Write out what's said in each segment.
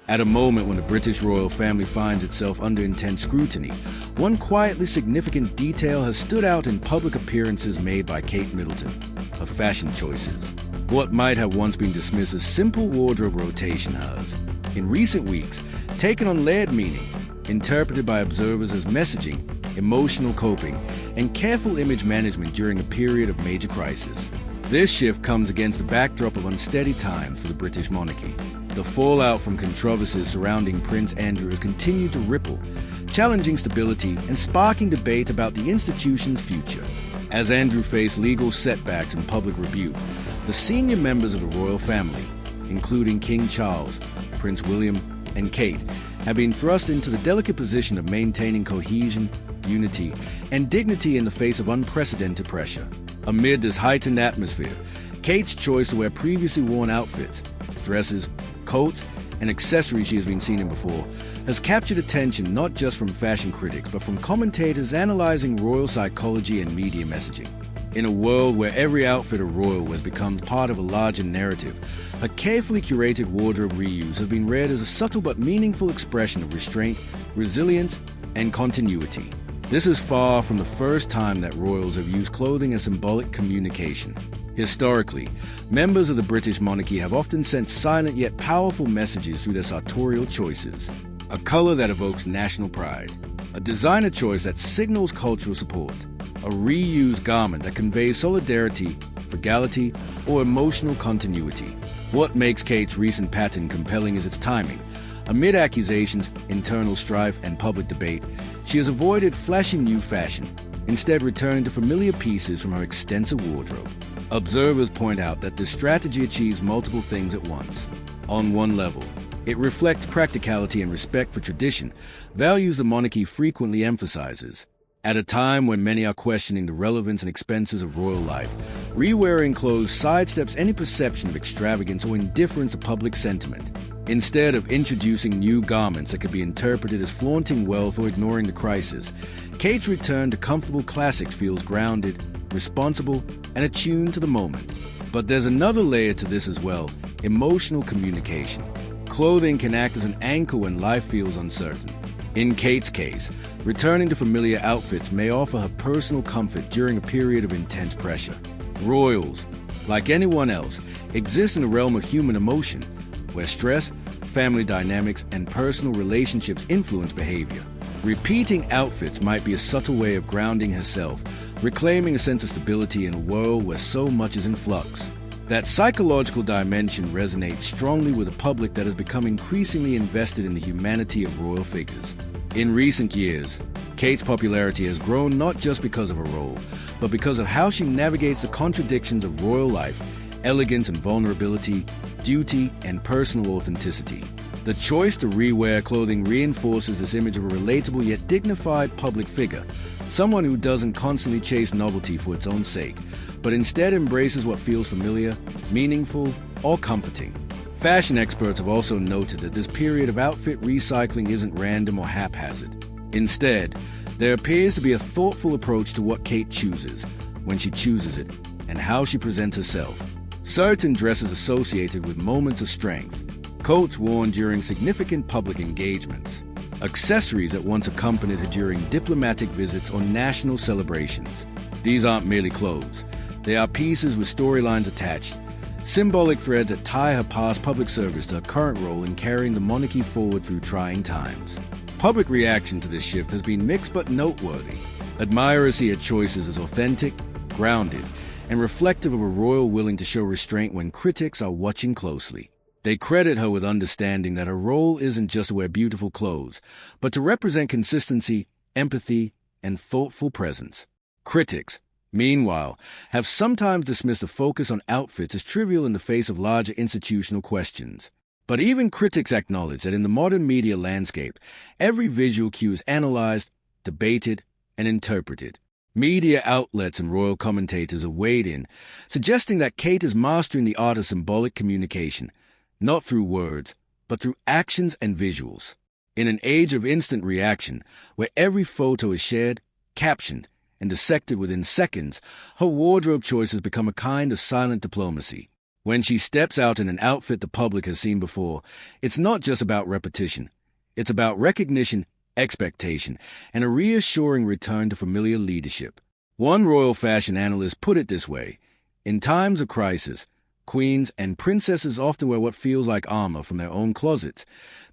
At a moment when the British royal family finds itself under intense scrutiny, one quietly significant detail has stood out in public appearances made by Kate Middleton: her fashion choices. What might have once been dismissed as simple wardrobe rotation has, in recent weeks, taken on layered meaning, interpreted by observers as messaging, emotional coping, and careful image management during a period of major crisis. This shift comes against the backdrop of unsteady times for the British monarchy. The fallout from controversies surrounding Prince Andrew has continued to ripple, challenging stability and sparking debate about the institution's future. As Andrew faced legal setbacks and public rebuke, the senior members of the royal family, including King Charles, Prince William, and Kate, have been thrust into the delicate position of maintaining cohesion, unity, and dignity in the face of unprecedented pressure. Amid this heightened atmosphere, Kate's choice to wear previously worn outfits, dresses, coats, and accessories she has been seen in before, has captured attention not just from fashion critics, but from commentators analyzing royal psychology and media messaging. In a world where every outfit of royal has become part of a larger narrative, a carefully curated wardrobe reuse has been read as a subtle but meaningful expression of restraint, resilience, and continuity. This is far from the first time that royals have used clothing as symbolic communication. Historically, members of the British monarchy have often sent silent yet powerful messages through their sartorial choices. A color that evokes national pride, a designer choice that signals cultural support, a reused garment that conveys solidarity, frugality, or emotional continuity. What makes Kate's recent pattern compelling is its timing. Amid accusations, internal strife, and public debate, she has avoided flashy new fashion, instead returning to familiar pieces from her extensive wardrobe. Observers point out that this strategy achieves multiple things at once. On one level, it reflects practicality and respect for tradition, values the monarchy frequently emphasizes. At a time when many are questioning the relevance and expenses of royal life, re-wearing clothes sidesteps any perception of extravagance or indifference to public sentiment. Instead of introducing new garments that could be interpreted as flaunting wealth or ignoring the crisis, Kate's return to comfortable classics feels grounded, responsible, and attuned to the moment. But there's another layer to this as well: emotional communication. Clothing can act as an anchor when life feels uncertain. In Kate's case, returning to familiar outfits may offer her personal comfort during a period of intense pressure. Royals, like anyone else, exist in the realm of human emotion, where stress, family dynamics, and personal relationships influence behavior. Repeating outfits might be a subtle way of grounding herself, reclaiming a sense of stability in a world where so much is in flux. That psychological dimension resonates strongly with a public that has become increasingly invested in the humanity of royal figures. In recent years, Kate's popularity has grown not just because of her role, but because of how she navigates the contradictions of royal life: elegance and vulnerability, duty and personal authenticity. The choice to re-wear clothing reinforces this image of a relatable yet dignified public figure, someone who doesn't constantly chase novelty for its own sake, but instead embraces what feels familiar, meaningful, or comforting. Fashion experts have also noted that this period of outfit recycling isn't random or haphazard. Instead, there appears to be a thoughtful approach to what Kate chooses, when she chooses it, and how she presents herself. Certain dresses associated with moments of strength, coats worn during significant public engagements, accessories that once accompanied her during diplomatic visits or national celebrations. These aren't merely clothes. They are pieces with storylines attached, symbolic threads that tie her past public service to her current role in carrying the monarchy forward through trying times. Public reaction to this shift has been mixed but noteworthy. Admirers see her choices as authentic, grounded, and reflective of a royal willing to show restraint when critics are watching closely. They credit her with understanding that her role isn't just to wear beautiful clothes, but to represent consistency, empathy, and thoughtful presence. Critics, meanwhile, have sometimes dismissed the focus on outfits as trivial in the face of larger institutional questions. But even critics acknowledge that in the modern media landscape, every visual cue is analyzed, debated, and interpreted. Media outlets and royal commentators have weighed in, suggesting that Kate is mastering the art of symbolic communication, not through words, but through actions and visuals. In an age of instant reaction, where every photo is shared, captioned, and dissected within seconds, her wardrobe choices become a kind of silent diplomacy. When she steps out in an outfit the public has seen before, it's not just about repetition. It's about recognition, expectation, and a reassuring return to familiar leadership. One royal fashion analyst put it this way: in times of crisis, queens and princesses often wear what feels like armor from their own closets,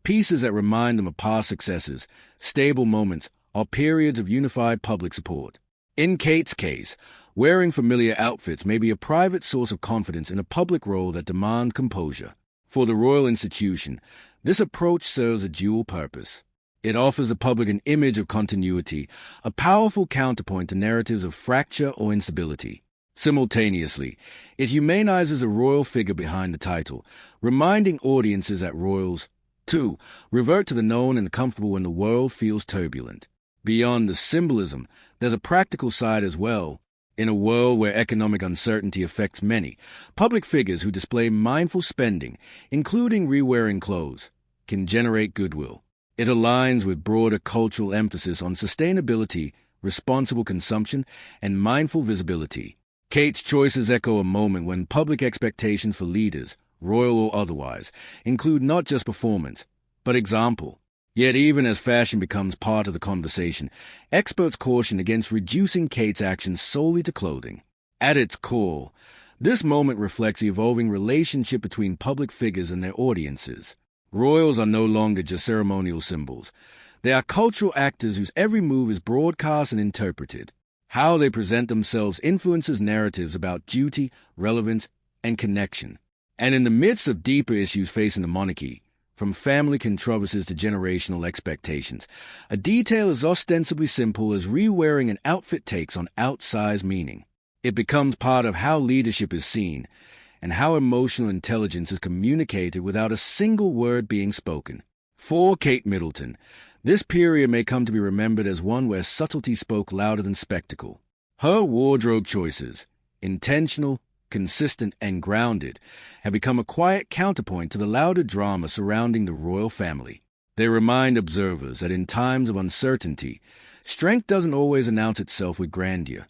pieces that remind them of past successes, stable moments, or periods of unified public support. In Kate's case, wearing familiar outfits may be a private source of confidence in a public role that demands composure. For the royal institution, this approach serves a dual purpose. It offers the public an image of continuity, a powerful counterpoint to narratives of fracture or instability. Simultaneously, it humanizes the royal figure behind the title, reminding audiences that royals, too, revert to the known and the comfortable when the world feels turbulent. Beyond the symbolism, there's a practical side as well. In a world where economic uncertainty affects many, public figures who display mindful spending, including re-wearing clothes, can generate goodwill. It aligns with broader cultural emphasis on sustainability, responsible consumption, and mindful visibility. Kate's choices echo a moment when public expectations for leaders, royal or otherwise, include not just performance, but example. Yet even as fashion becomes part of the conversation, experts caution against reducing Kate's actions solely to clothing. At its core, this moment reflects the evolving relationship between public figures and their audiences. Royals are no longer just ceremonial symbols. They are cultural actors whose every move is broadcast and interpreted. How they present themselves influences narratives about duty, relevance, and connection. And in the midst of deeper issues facing the monarchy, from family controversies to generational expectations, a detail as ostensibly simple as re-wearing an outfit takes on outsized meaning. It becomes part of how leadership is seen, and how emotional intelligence is communicated without a single word being spoken. For Kate Middleton, this period may come to be remembered as one where subtlety spoke louder than spectacle. Her wardrobe choices, intentional, consistent, and grounded, have become a quiet counterpoint to the louder drama surrounding the royal family. They remind observers that in times of uncertainty, strength doesn't always announce itself with grandeur.